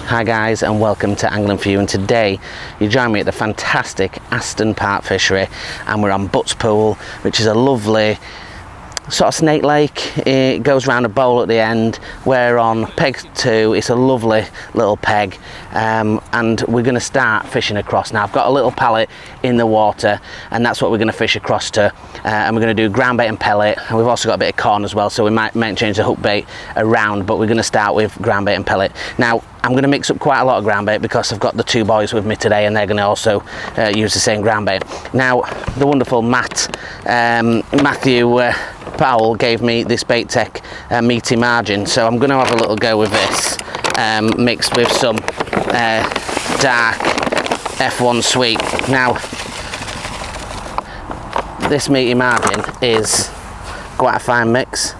Hi guys, and welcome to Angling For You, and today you join me at the fantastic Aston Park Fishery, and we're on Butts Pool, which is a lovely sort of snake lake. It goes round a bowl at the end. We're on peg 2. It's a lovely little peg, and we're going to start fishing across. Now I've got a little pallet in the water, and that's what we're going to fish across to, and we're going to do ground bait and pellet, and we've also got a bit of corn as well, so we might change the hook bait around, but we're going to start with ground bait and pellet. Now I'm going to mix up quite a lot of ground bait because I've got the two boys with me today, and they're going to also use the same ground bait. Now the wonderful Matthew Powell gave me this Bait Tech meaty margin, so I'm going to have a little go with this, mixed with some dark F1 sweet. Now this meaty margin is quite a fine mix,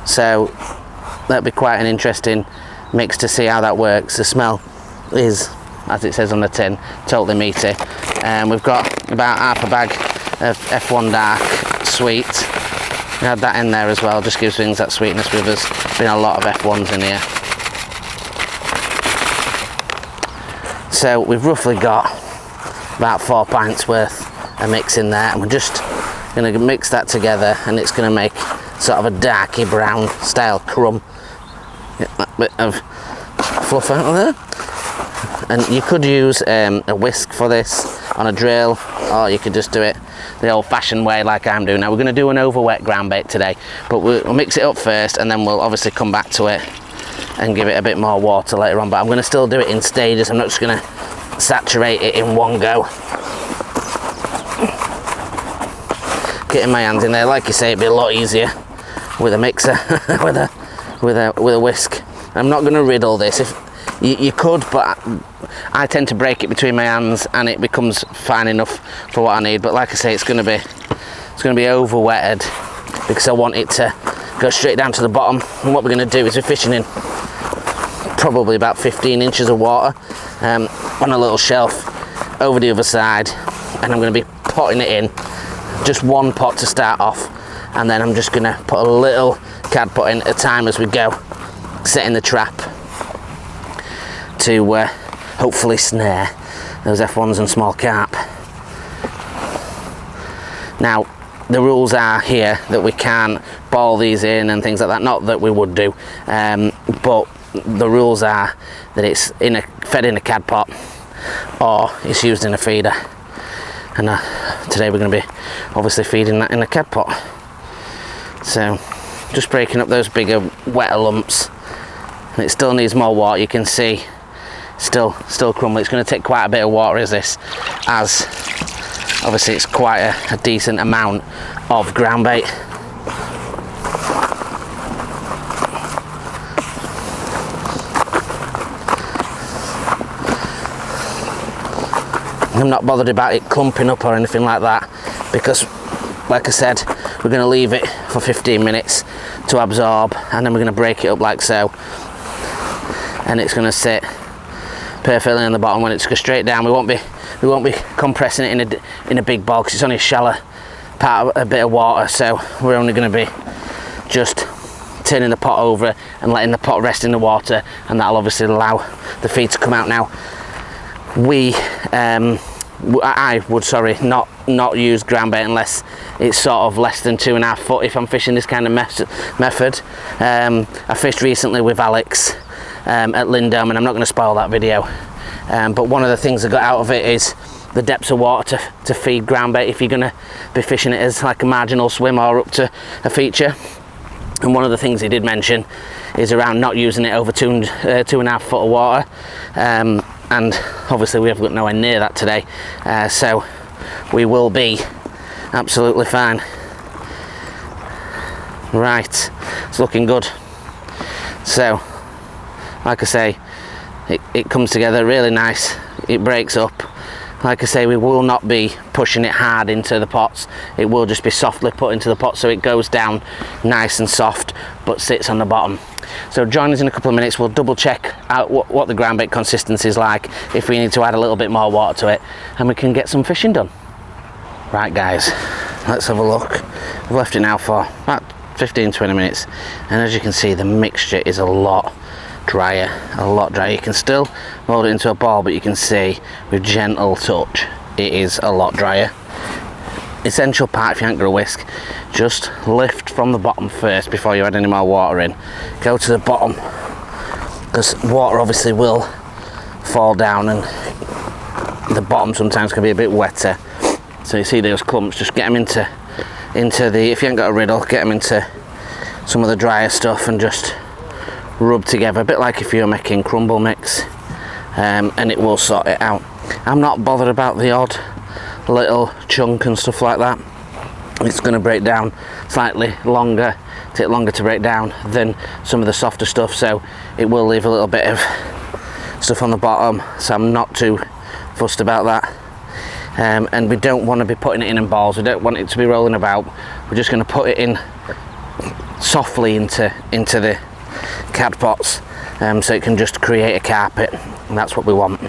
so that'll be quite an interesting mix to see how that works. The smell is, as it says on the tin, totally meaty. We've got about half a bag of F1 dark sweet. We had that in there as well, just gives things that sweetness with us. Been a lot of F1s in here. So we've roughly got about 4 pints worth of mix in there, and we're just going to mix that together, and it's going to make sort of a darky brown style crumb. Get that bit of fluff out of there. And you could use a whisk for this on a drill, or you could just do it the old-fashioned way like I'm doing. Now we're going to do an over-wet ground bait today, but we'll mix it up first, and then we'll obviously come back to it and give it a bit more water later on. But I'm going to still do it in stages. I'm not just going to saturate it in one go. Getting my hands in there, like you say, it'd be a lot easier with a mixer, with a whisk. I'm not going to riddle this. If you could, but I tend to break it between my hands, and it becomes fine enough for what I need. But like I say, it's going to be over wetted because I want it to go straight down to the bottom. And what we're going to do is we're fishing in probably about 15 inches of water on a little shelf over the other side, and I'm going to be potting it in, just one pot to start off, and then I'm just going to put a little cad pot in at a time as we go, setting the trap to hopefully snare those F1s and small carp. Now the rules are here that we can't ball these in and things like that, not that we would do, but the rules are that it's fed in a cad pot or it's used in a feeder, and today we're going to be obviously feeding that in a cad pot. So just breaking up those bigger wetter lumps, and it still needs more water. You can see still crumbly. It's going to take quite a bit of water as obviously it's quite a decent amount of ground bait. I'm not bothered about it clumping up or anything like that, because like I said, we're going to leave it for 15 minutes to absorb, and then we're going to break it up like so, and it's going to sit perfectly on the bottom. When it's go straight down, we won't be compressing it in a big ball, because it's only a shallow part of a bit of water, so we're only going to be just turning the pot over and letting the pot rest in the water, and that'll obviously allow the feed to come out. Now I would not use ground bait unless it's sort of less than 2.5 foot if I'm fishing this kind of method. I fished recently with Alex at Lindholm, and I'm not going to spoil that video, but one of the things I got out of it is the depths of water to feed ground bait if you're going to be fishing it as like a marginal swim or up to a feature. And one of the things he did mention is around not using it over 2.5 foot of water, and obviously we haven't got nowhere near that today, so we will be absolutely fine. Right, it's looking good. So like I say, it comes together really nice. It breaks up. Like I say, we will not be pushing it hard into the pots. It will just be softly put into the pot, so it goes down nice and soft but sits on the bottom. So join us in a couple of minutes. We'll double check out what the ground bait consistency is like, if we need to add a little bit more water to it, and we can get some fishing done. Right guys, let's have a look. I've left it now for about 15-20 minutes, and as you can see, the mixture is a lot drier, a lot drier. You can still mold it into a ball, but you can see with gentle touch it is a lot drier. Essential part, if you ain't got a whisk, just lift from the bottom first before you add any more water in. Go to the bottom, because water obviously will fall down and the bottom sometimes can be a bit wetter. So you see those clumps, just get them into the, if you ain't got a riddle, get them into some of the drier stuff and just rub together, a bit like if you're making crumble mix, and it will sort it out. I'm not bothered about the odd little chunk and stuff like that. It's going to break down slightly longer, take longer to break down than some of the softer stuff, so it will leave a little bit of stuff on the bottom, so I'm not too fussed about that. And we don't want to be putting it in balls, we don't want it to be rolling about. We're just going to put it in softly into the cad pots, so it can just create a carpet, and that's what we want.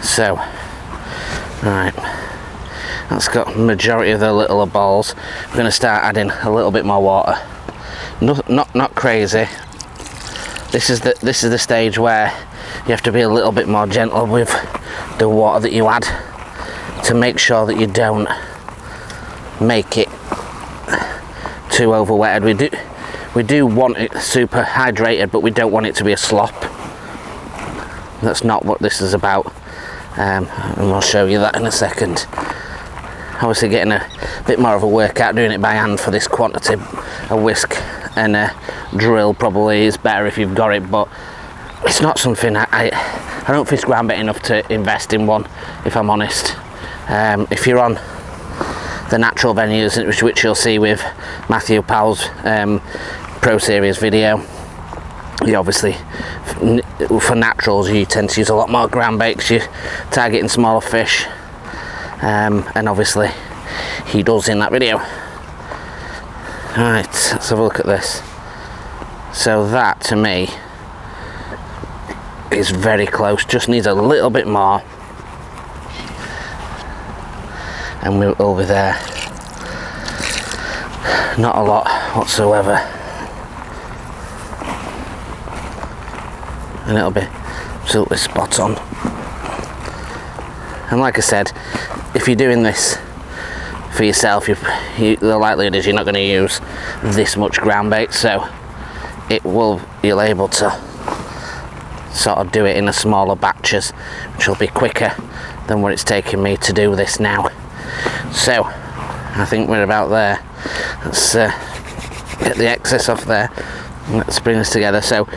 So right, that's got majority of the littler balls. We're going to start adding a little bit more water. Not crazy. This is the stage where you have to be a little bit more gentle with the water that you add to make sure that you don't make it too over wetted. We do want it super hydrated, but we don't want it to be a slop. That's not what this is about, and I'll show you that in a second. Obviously getting a bit more of a workout doing it by hand for this quantity. A whisk and a drill probably is better if you've got it, but it's not something I don't think it's ground bait enough to invest in one, if I'm honest. If you're on the natural venues, which you'll see with Matthew Powell's Pro Series video, you obviously, for naturals, you tend to use a lot more ground bait because you're targeting smaller fish, and obviously he does in that video. Right, let's have a look at this. So that to me is very close, just needs a little bit more and we'll be there. Not a lot whatsoever, and it'll be absolutely spot on. And like I said, if you're doing this for yourself, the likelihood is you're not going to use this much ground bait, so you're able to sort of do it in a smaller batches, which will be quicker than what it's taking me to do this now. So I think we're about there. Let's get the excess off there. Let's bring this together. So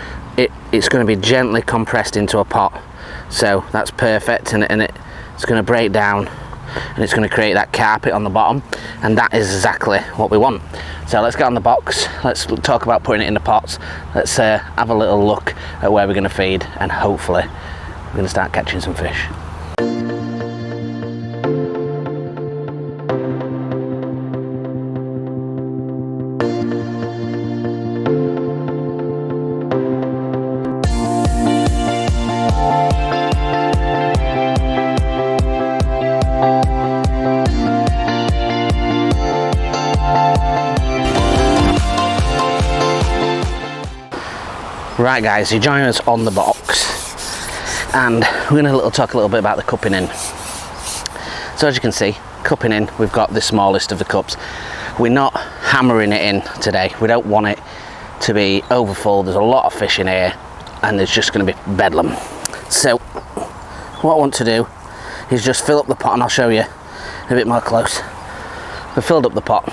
it's going to be gently compressed into a pot, so that's perfect, and it's going to break down and it's going to create that carpet on the bottom, and that is exactly what we want. So let's get on the box, let's talk about putting it in the pots, let's have a little look at where we're going to feed, and hopefully we're going to start catching some fish. Right guys, you join us on the box, and we're going to talk a little bit about the cupping in. So as you can see, cupping in, we've got the smallest of the cups. We're not hammering it in today. We don't want it to be overfull. There's a lot of fish in here and there's just going to be bedlam. So what I want to do is just fill up the pot, and I'll show you a bit more close. We've filled up the pot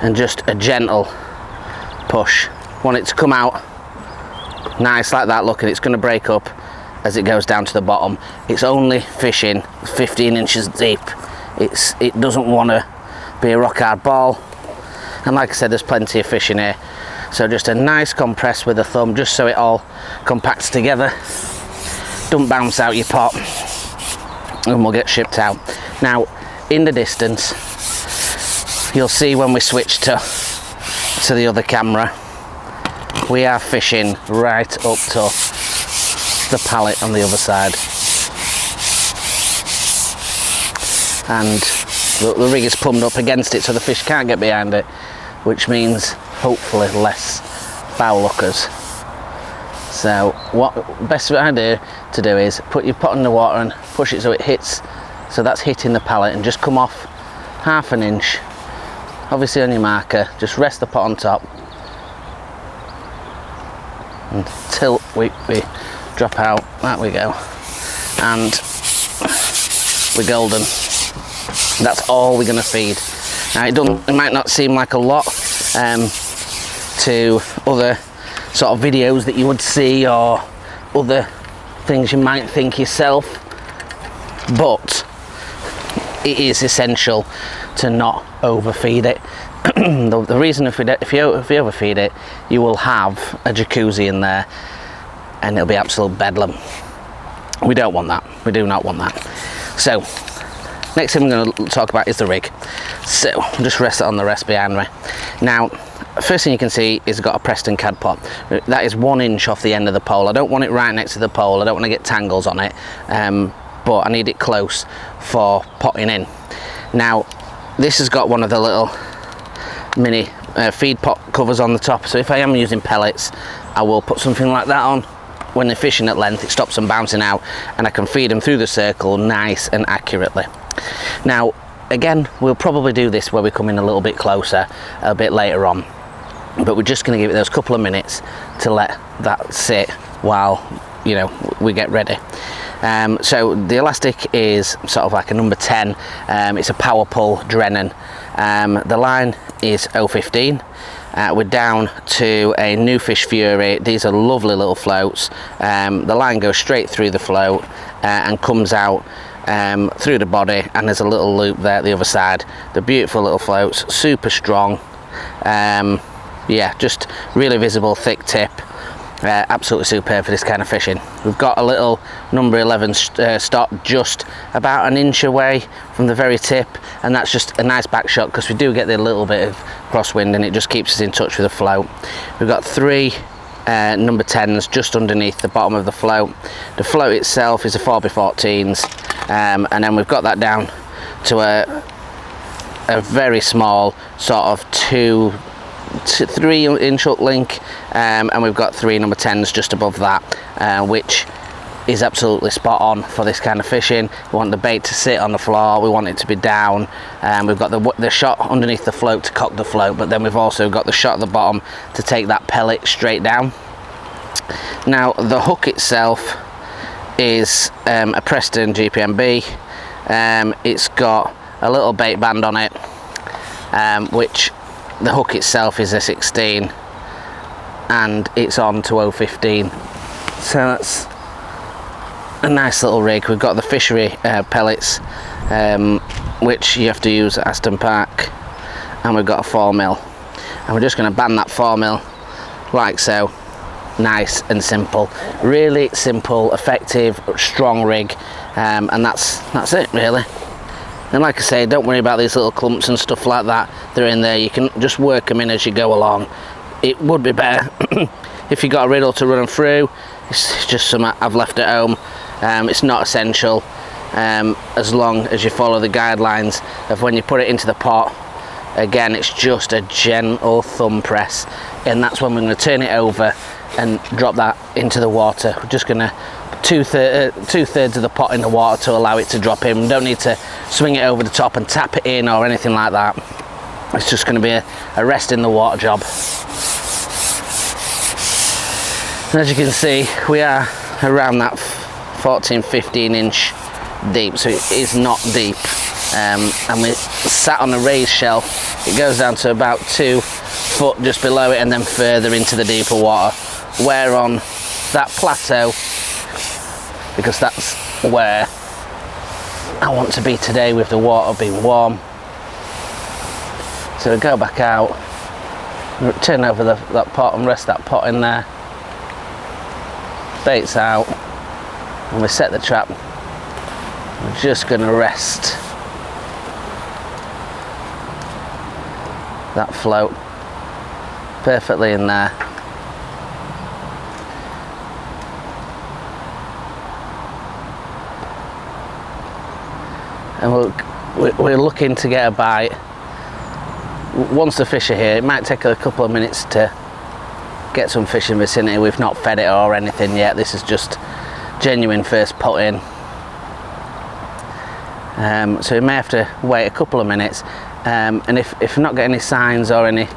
and just a gentle push. Want it to come out nice like that. Look, and it's going to break up as it goes down to the bottom. It's only fishing 15 inches deep. It doesn't want to be a rock hard ball, and like I said, there's plenty of fish in here, so just a nice compress with a thumb, just so it all compacts together, don't bounce out your pot, and we'll get shipped out. Now in the distance you'll see when we switch to the other camera, we are fishing right up to the pallet on the other side, and the rig is plumbed up against it so the fish can't get behind it, which means hopefully less foul lookers. So what best idea to do is put your pot in the water and push it so it hits, so that's hitting the pallet, and just come off 1/2 inch, obviously on your marker. Just rest the pot on top until we drop out. There we go, and we're golden. That's all we're going to feed. Now it might not seem like a lot to other sort of videos that you would see, or other things you might think yourself, but it is essential to not overfeed it. The reason if you overfeed it, you will have a jacuzzi in there and it'll be absolute bedlam. We don't want that. We do not want that. So next thing we're going to talk about is the rig. So I'll just rest it on the rest behind me. Now, first thing you can see is got a Preston cad pot. That is 1 inch off the end of the pole. I don't want it right next to the pole. I don't want to get tangles on it, but I need it close for potting in. Now, this has got one of the little mini feed pot covers on the top. So if I am using pellets, I will put something like that on. When they're fishing at length, it stops them bouncing out, and I can feed them through the circle nice and accurately. Now, again, we'll probably do this where we come in a little bit closer a bit later on, but we're just going to give it those couple of minutes to let that sit while, you know, we get ready. So the elastic is sort of like a number 10. It's a power pull Drennan. The line is 015. We're down to a New Fish Fury. These are lovely little floats. The line goes straight through the float and comes out through the body, and there's a little loop there at the other side. They're beautiful little floats, super strong. Yeah, just really visible, thick tip. Absolutely superb for this kind of fishing. We've got a little number 11 stop just about 1 inch away from the very tip, and that's just a nice back shot because we do get the little bit of crosswind and it just keeps us in touch with the float. We've got 3 number 10s just underneath the bottom of the float. The float itself is a 4x14s, and then we've got that down to a very small sort of 2 to 3 inch hook link, and we've got 3 number 10s just above that, which is absolutely spot on for this kind of fishing. We want the bait to sit on the floor, we want it to be down, we've got the shot underneath the float to cock the float, but then we've also got the shot at the bottom to take that pellet straight down. Now the hook itself is a Preston GPMB. It's got a little bait band on it, which the hook itself is a 16, and it's on to 015. So that's a nice little rig. We've got the fishery pellets, which you have to use at Aston Park, and we've got a 4mm, and we're just going to band that 4mm like so. Nice and simple, really simple, effective, strong rig, and that's it really. And like I say, don't worry about these little clumps and stuff like that. They're in there. You can just work them in as you go along. It would be better if you got a riddle to run them through. It's just something I've left at home. It's not essential, as long as you follow the guidelines of when you put it into the pot. Again, it's just a gentle thumb press, and that's when we're going to turn it over and drop that into the water. We're just going to two-thirds of the pot in the water to allow it to drop in. We don't need to swing it over the top and tap it in or anything like that. It's just going to be a rest in the water job. And as you can see, we are around that 14-15 inch deep, so it is not deep, and we're sat on a raised shelf. It goes down to about 2 foot just below it, and then further into the deeper water. We're on that plateau because that's where I want to be today, with the water being warm. So we go back out, turn over that pot and rest that pot in there. Bait's out, and we set the trap. We're just going to rest that float perfectly in there. And we're looking to get a bite. Once the fish are here, it might take a couple of minutes to get some fish in the vicinity. We've not fed it or anything yet. This is just genuine first put in. So we may have to wait a couple of minutes, and if we not get any signs or any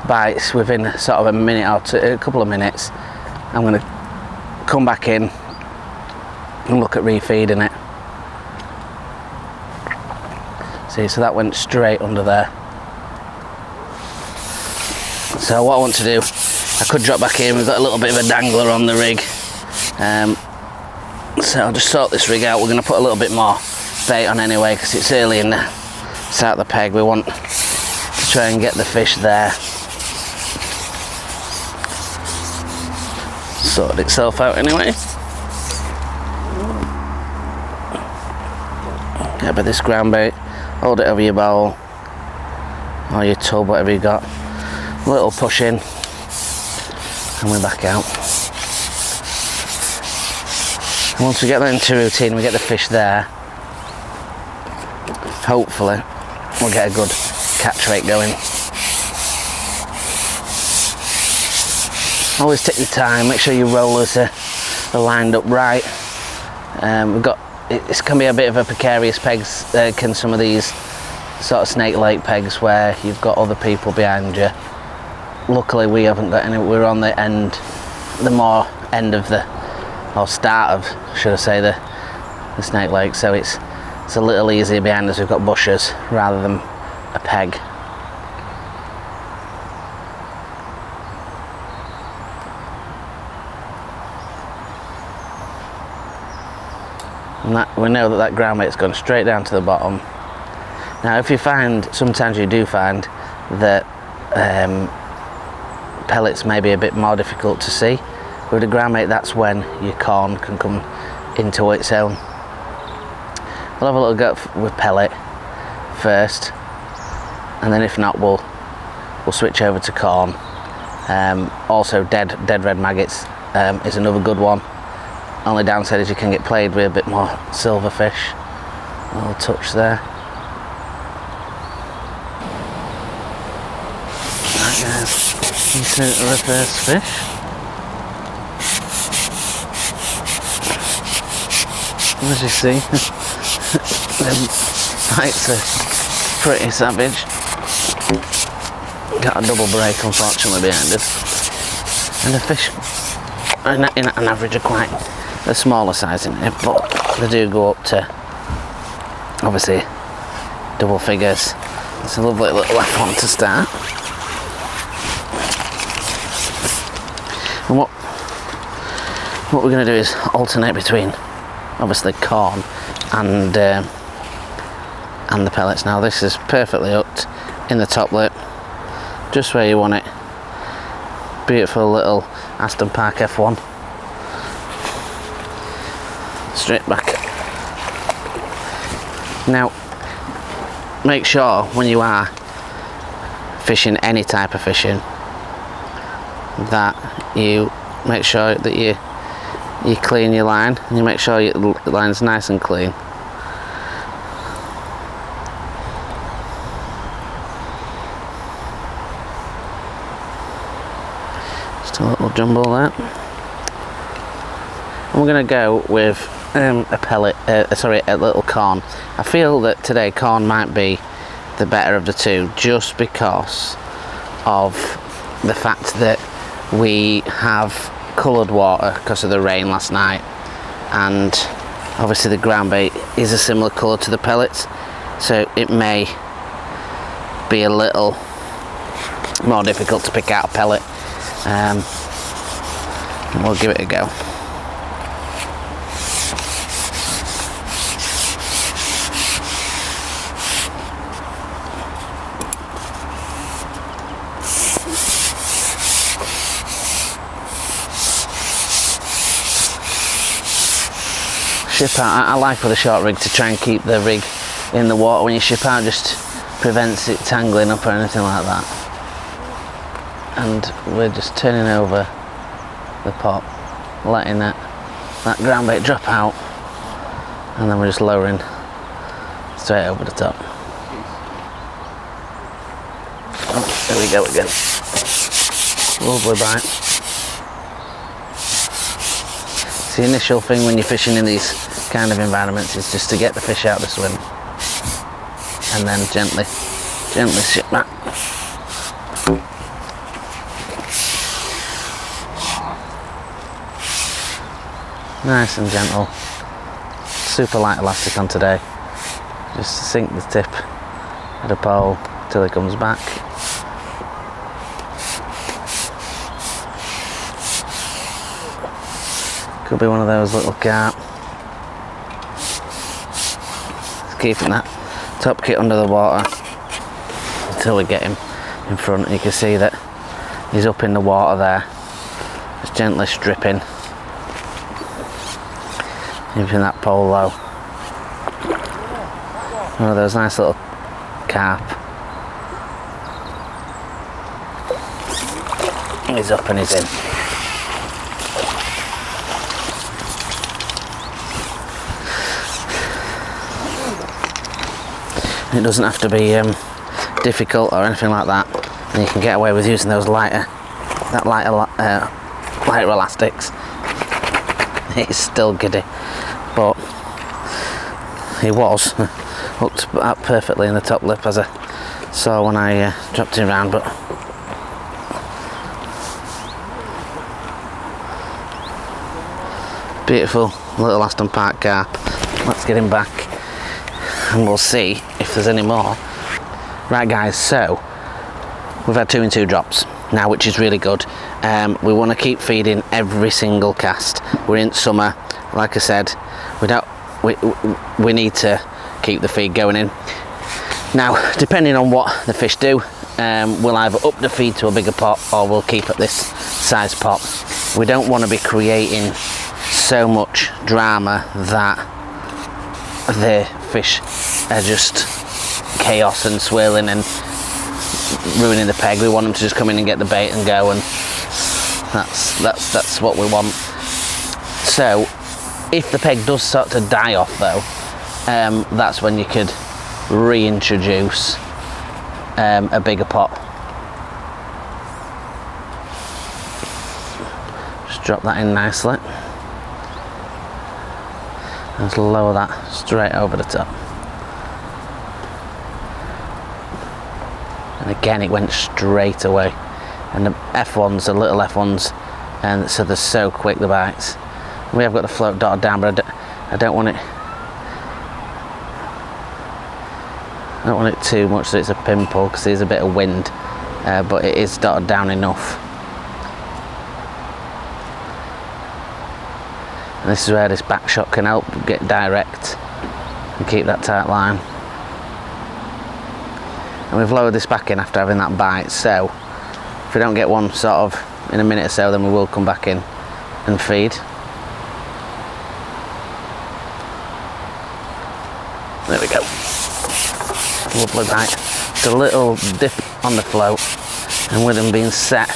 bites within sort of a minute or two, a couple of minutes, I'm going to come back in and look at refeeding it. See, so that went straight under there. So what I want to do, I could drop back in. We've got a little bit of a dangler on the rig, so I'll just sort this rig out. We're going to put a little bit more bait on anyway, because it's early in the start of the peg. We want to try and get the fish there. Sorted itself out anyway. Yeah, but this ground bait, hold it over your bowl or your tub, whatever you got. A little push in, and we're back out. And once we get that into routine, we get the fish there. Hopefully, we'll get a good catch rate going. Always take your time. Make sure your rollers are lined up right. We've got. It can be a bit of a precarious pegs. Can some of these sort of snake lake pegs where you've got other people behind you. Luckily we haven't got any. We're on the end, the more end of the, or start of, should I say, the snake lake. So it's a little easier behind us. We've got bushes rather than a peg. And that, we know that ground bait's gone straight down to the bottom. Now if you find, sometimes you do find that pellets may be a bit more difficult to see. With the ground bait, that's when your corn can come into its own. We'll have a little go with pellet first, and then if not, we'll switch over to corn. Also dead red maggots is another good one. Only downside is you can get played with a bit more silverfish. A little touch there. Right guys, into the first fish. As you see, the bites are pretty savage. Got a double break unfortunately behind us. And the fish in an average are quite a smaller size in it, but they do go up to obviously double figures. It's a lovely little F1 to start. And what we're going to do is alternate between obviously corn and the pellets. Now this is perfectly hooked in the top lip, just where you want it. Beautiful little Aston Park F1. Straight back. Now make sure when you are fishing any type of fishing that you make sure that you clean your line, and you make sure your line's nice and clean. Just a little jumble there. And we're going to go with a pellet, a little corn. I feel that today corn might be the better of the two, just because of the fact that we have coloured water because of the rain last night, and obviously the ground bait is a similar colour to the pellets, so it may be a little more difficult to pick out a pellet. We'll give it a go. Ship out, I like with a short rig to try and keep the rig in the water. When you ship out, just prevents it tangling up or anything like that. And we're just turning over the pot, letting that ground bait drop out, and then we're just lowering straight over the top. Oh, there we go again. Lovely bite. It's the initial thing when you're fishing in these kind of environments, is just to get the fish out of the swim and then gently ship back. Nice and gentle. Super light elastic on today. Just sink the tip of the pole till it comes back. Could be one of those little carp. Just keeping that top kit under the water until we get him in front. You can see that he's up in the water there, just gently stripping, keeping that pole low. One of those nice little carp. He's up and he's in. It doesn't have to be difficult or anything like that, and you can get away with using those lighter elastics. It's still giddy, but he was hooked up perfectly in the top lip, as I saw when I dropped him around. But beautiful little Aston Park carp. Let's get him back and we'll see if there's any more. Right guys, so we've had 2 in 2 drops now, which is really good. We want to keep feeding every single cast. We're in summer, like I said, we need to keep the feed going in. Now, depending on what the fish do, we'll either up the feed to a bigger pot or we'll keep at this size pot. We don't want to be creating so much drama that the fish are just chaos and swirling and ruining the peg. We want them to just come in and get the bait and go, and that's what we want. So if the peg does start to die off though, that's when you could reintroduce a bigger pot. Just drop that in nicely. Just lower that straight over the top. And again, it went straight away. And the F1s, the little F1s, and so they're so quick, the bites. We have got the float dotted down, but I don't want it. I don't want it too much so it's a pimple, because there's a bit of wind, but it is dotted down enough. And this is where this back shot can help get direct and keep that tight line. And we've lowered this back in after having that bite, so if we don't get one sort of in a minute or so, then we will come back in and feed. There we go. Lovely bite. It's a little dip on the float, and with them being set,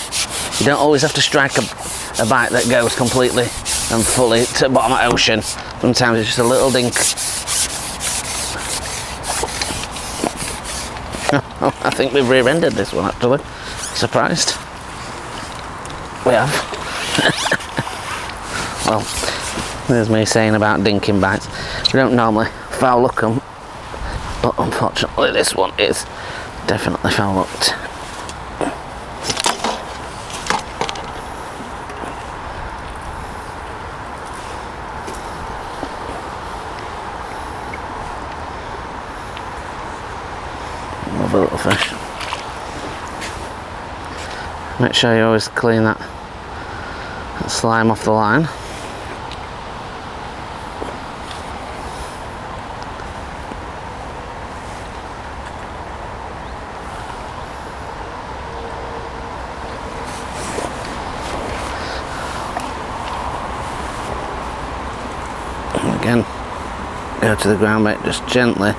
you don't always have to strike a bite that goes completely and fully to the bottom of the ocean. Sometimes it's just a little dink. I think we've rear-ended this one actually. Surprised? We have. Well, there's me saying about dinking bites. We don't normally foul look them, but unfortunately this one is definitely foul looked. Lovely little fish. Make sure you always clean that slime off the line. And again, go to the ground bait, just gently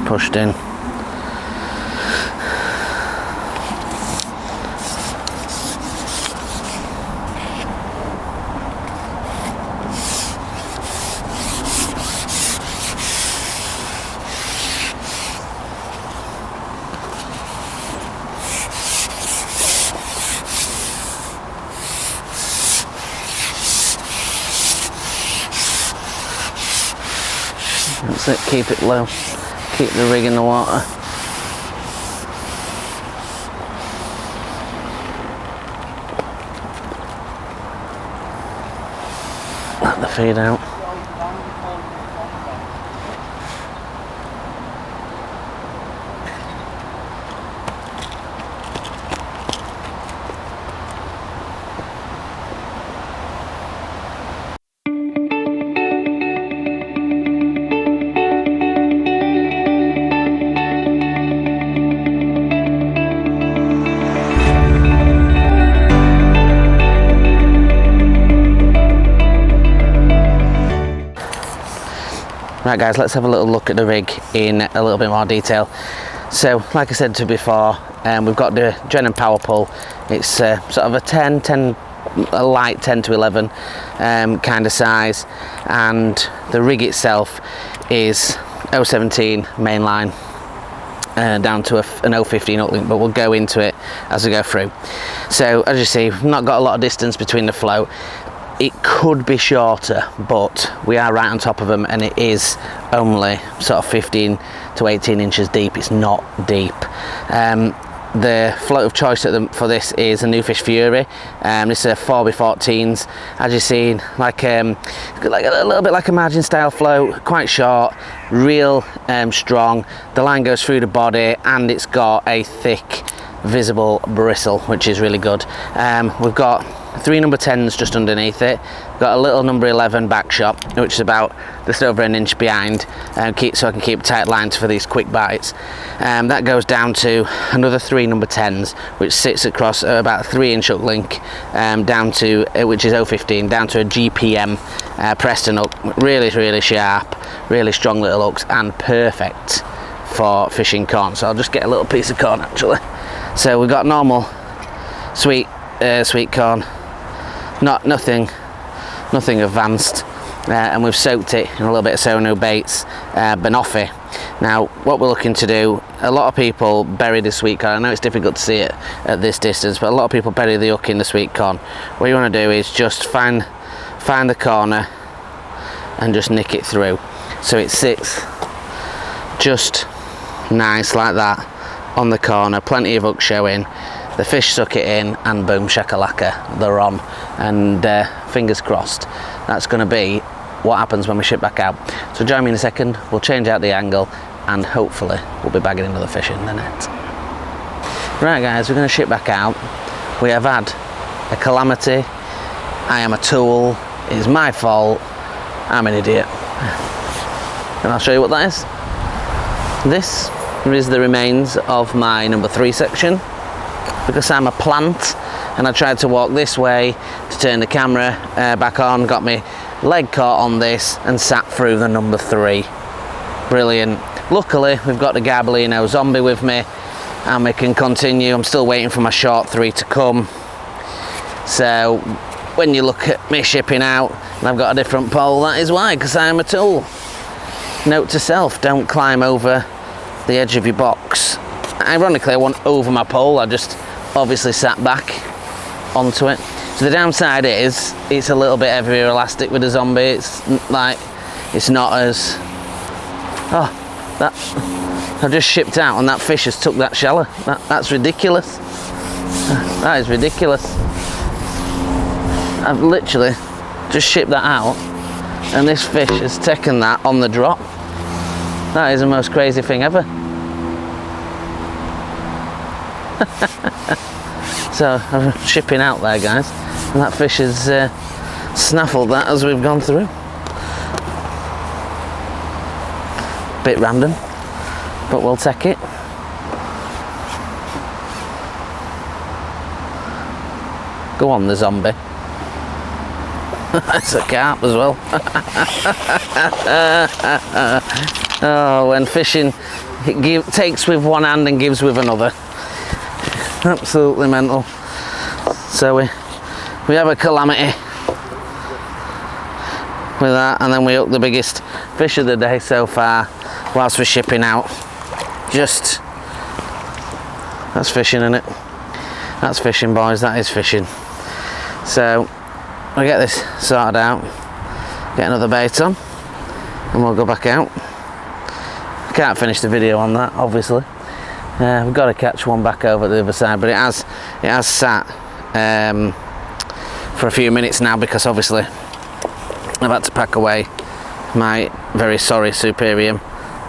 pushed in. That's it, keep it low, keep the rig in the water. Let the feed out. Right guys, let's have a little look at the rig in a little bit more detail. So like I said to before, we've got the Drennan power pull. It's sort of a light 10 to 11 kind of size, and the rig itself is 017 mainline down to an 015 uplink, but we'll go into it as we go through. So as you see, we've not got a lot of distance between the float. It could be shorter, but we are right on top of them, and it is only sort of 15 to 18 inches deep. It's not deep. The float of choice for this is a New Fish Fury. This is a 4x14s, as you've seen, like a little bit like a margin style float, quite short, real strong. The line goes through the body, and it's got a thick visible bristle, which is really good. We've got 3 number 10s just underneath it. We've got a little number 11 back shot, which is about just over an inch behind, so I can keep tight lines for these quick bites. That goes down to another 3 number 10s, which sits across about a 3-inch hook link, down to which is 015, down to a GPM Preston hook. Really sharp, really strong little hooks, and perfect for fishing corn. So I'll just get a little piece of corn actually. So we've got normal sweet corn, nothing advanced, and we've soaked it in a little bit of Sono baits, banoffee. Now what we're looking to do, a lot of people bury the sweet corn. I know it's difficult to see it at this distance, but a lot of people bury the hook in the sweet corn. What you want to do is just find the corner and just nick it through, so it sits just nice like that on the corner, plenty of hook showing. The fish suck it in, and boom shakalaka, they're on. And fingers crossed, that's going to be what happens when we ship back out. So join me in a second, we'll change out the angle, and hopefully we'll be bagging another fish in the net. Right guys, we're going to ship back out. We have had a Calamity. I am a tool, it's my fault, I'm an idiot. And I'll show you what that is. This is the remains of my number 3 section. Because I'm a plant, and I tried to walk this way to turn the camera back on, got my leg caught on this and sat through the number 3. Brilliant. Luckily we've got the Gabellino zombie with me, and we can continue. I'm still waiting for my short 3 to come. So when you look at me shipping out and I've got a different pole, that is why, because I am a tool. Note to self, don't climb over the edge of your box. Ironically, I went over my pole, I just obviously sat back onto it. So the downside is it's a little bit heavier elastic with the zombie. It's not as I just shipped out and that fish has took that shallow. That's ridiculous. That is ridiculous. I've literally just shipped that out and this fish has taken that on the drop. That is the most crazy thing ever. So I'm shipping out there guys, and that fish has snaffled that as we've gone through. Bit random, but we'll take it. Go on the zombie. It's a carp as well. Oh, when fishing, it takes with one hand and gives with another. Absolutely mental. So we have a Calamity with that, and then we hook the biggest fish of the day so far whilst we're shipping out. Just, that's fishing, isn't it? That's fishing, boys, that is fishing. So we'll get this sorted out, get another bait on, and we'll go back out. can't finish the video on that, obviously. We've got to catch one back over the other side, but it has sat for a few minutes now, because obviously I've had to pack away my very sorry Superior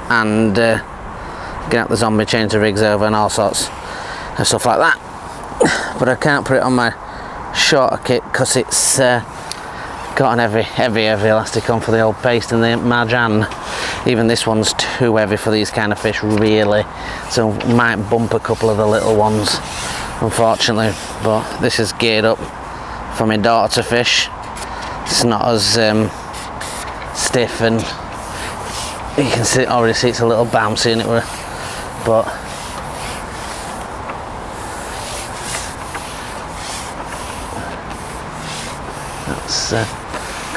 and get out the zombie, change the rigs over and all sorts of stuff like that. But I can't put it on my shorter kit because it's got an heavy elastic on for the old paste and the marjan. Even this one's too heavy for these kind of fish, really, so might bump a couple of the little ones, unfortunately. But this is geared up for my daughter to fish. It's not as stiff, and you can already see it's a little bouncy in it, but that's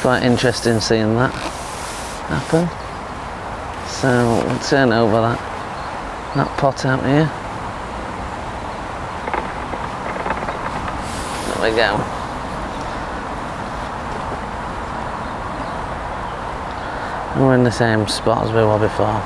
quite interesting seeing that happen. So we'll turn over that pot out here. There we go. And we're in the same spot as we were before.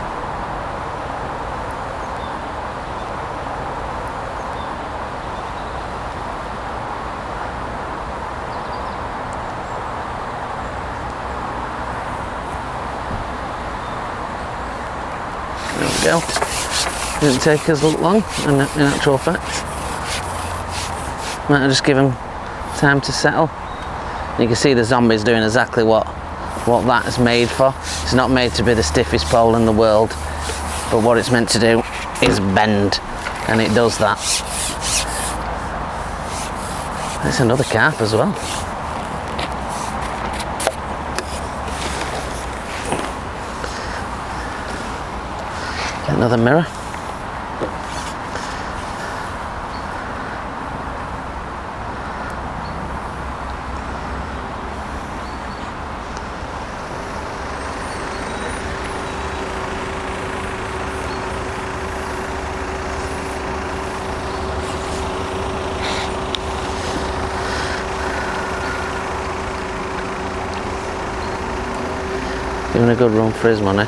There we go. Didn't take us long, in actual fact. Might have just given time to settle. You can see the zombie's doing exactly what that is made for. It's not made to be the stiffest pole in the world, but what it's meant to do is bend, and it does that. There's another carp as well. Another mirror. Giving a good run for his money.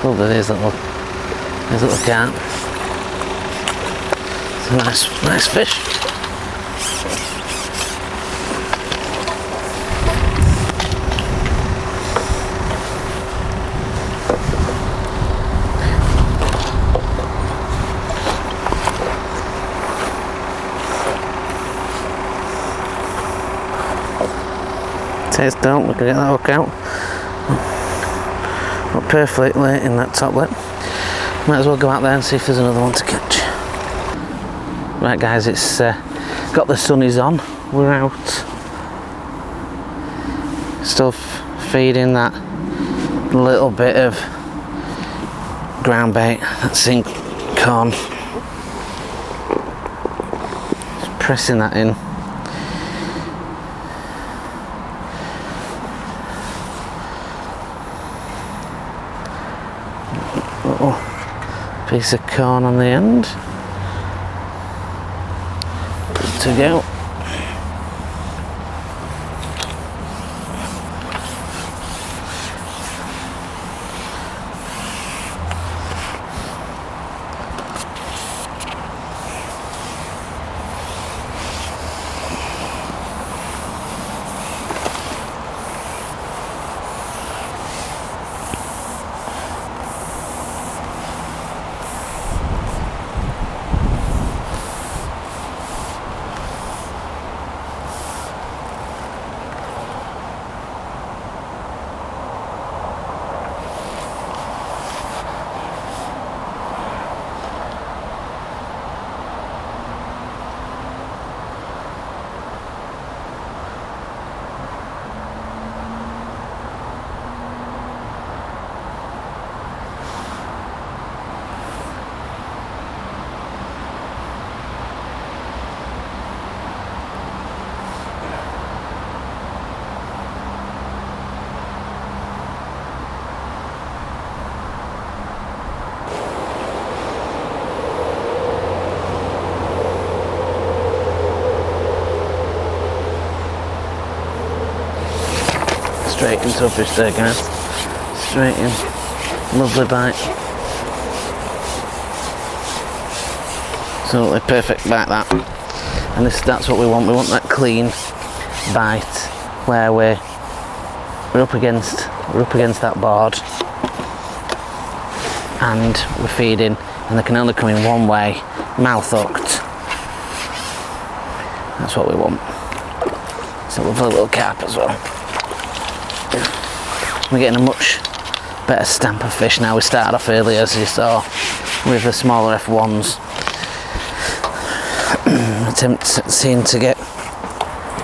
Lovely, there's little carp. It's a nice fish. Taste don't look at that hook out. Not perfectly in that top lip. Might as well go out there and see if there's another one to catch. Right guys, it's got the sunnies on. We're out. Still feeding that little bit of ground bait, that zinc corn. Just pressing that in. Little piece of corn on the end. Good to go. into a fish there, guys. Straight in. Lovely bite. Absolutely perfect bite, that. And that's what we want. We want that clean bite where we're up against that board and we're feeding, and they can only come in one way, mouth hooked. That's what we want. So we've got a little carp as well. We're getting a much better stamp of fish now. We started off earlier, as you saw, with the smaller F1s. Seem to get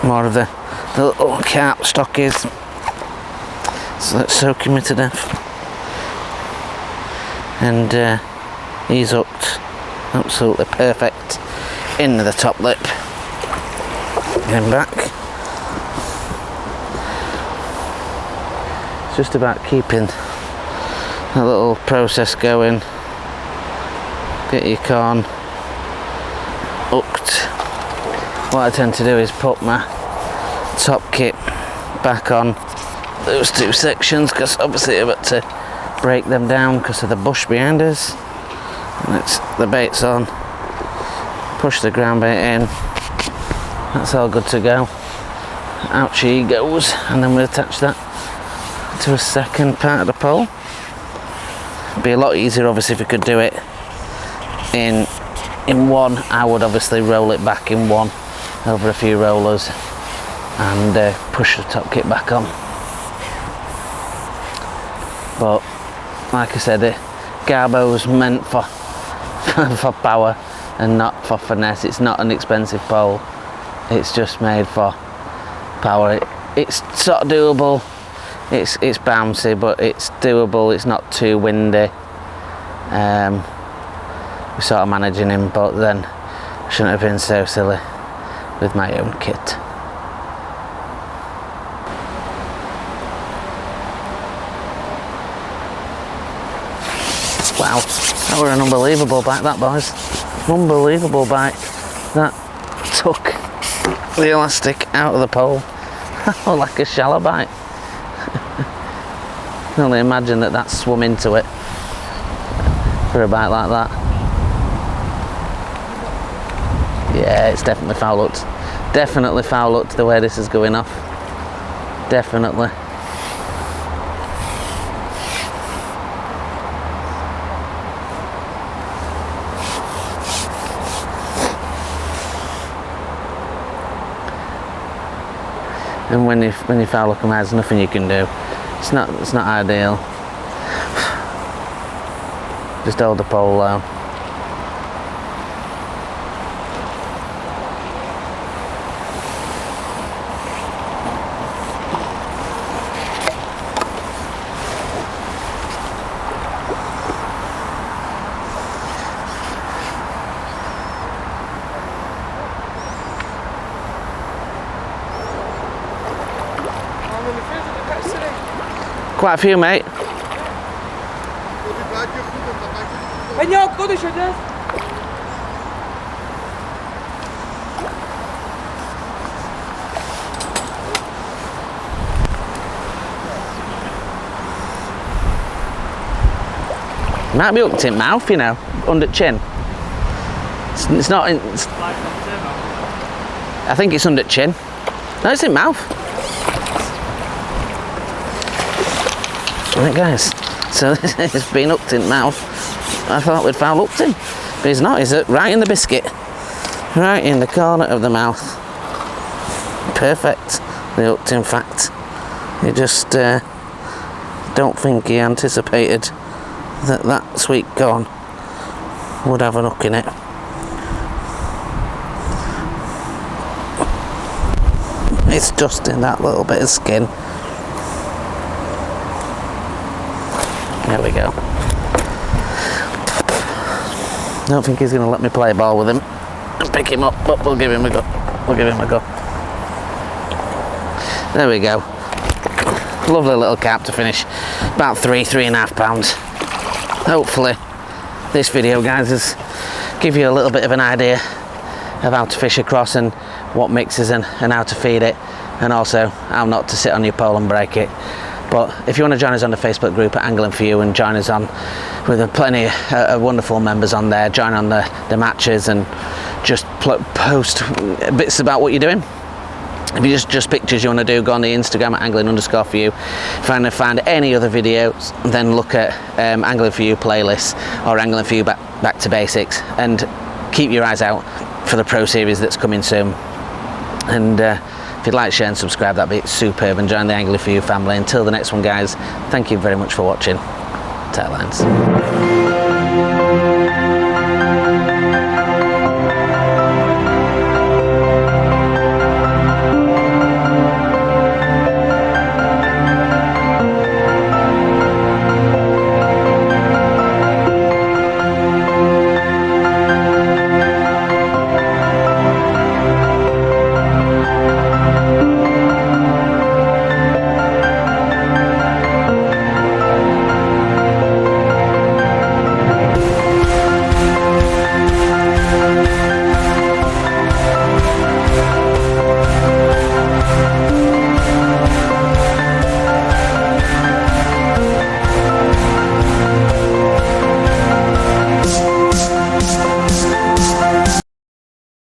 more of the little carp stockies. So let's soak him to death. And he's hooked, absolutely perfect, into the top lip. Get him back. It's just about keeping a little process going. Get your corn hooked. What I tend to do is put my top kit back on those two sections, because obviously I've got to break them down because of the bush behind us. And the bait's on. Push the ground bait in. That's all good to go. Out she goes, and then we attach that to a second part of the pole. It'd be a lot easier obviously if we could do it in one. I would obviously roll it back in one over a few rollers and push the top kit back on. But like I said, Garbo's meant for for power and not for finesse. It's not an expensive pole, it's just made for power. It's sort of doable, it's bouncy, but it's doable, it's not too windy. We're sort of managing him, but then I shouldn't have been so silly with my own kit. Wow, that were an unbelievable bite, that, boys. Unbelievable bite. That took the elastic out of the pole. Like a shallow bite. I can only imagine that swum into it for a bite like that. Yeah, it's definitely foul hooked. Definitely foul hooked the way this is going off. Definitely. And when you foul hook them, there's nothing you can do. It's not ideal. Just hold the pole low. Quite a few, mate. Might be hooked in mouth, you know, under chin. It's not in. I think it's under chin. No, it's in mouth. Right, guys, so it's been hooked in mouth. I thought we'd foul hooked him, but he's not. He's right in the biscuit, right in the corner of the mouth. Perfect. The hooked, in fact. He just don't think he anticipated that sweet corn would have an hook in it. It's just in that little bit of skin. There we go. Don't think he's going to let me play ball with him and pick him up, but we'll give him a go. We'll give him a go. There we go. Lovely little carp to finish. About 3.5 pounds. Hopefully this video, guys, has give you a little bit of an idea of how to fish across and what mixes and how to feed it, and also how not to sit on your pole and break it. But if you want to join us on the Facebook group at Angling For You and join us on with plenty of wonderful members on there, join on the matches and just post bits about what you're doing. If you just pictures you want to do, go on the Instagram at angling_for you. If you want to find any other videos, then look at Angling For You playlists or Angling For You back to basics, and keep your eyes out for the Pro Series that's coming soon. And if you'd like, share and subscribe, that'd be superb, and join the Angling For You family. Until the next one, guys, thank you very much for watching. Tail lines.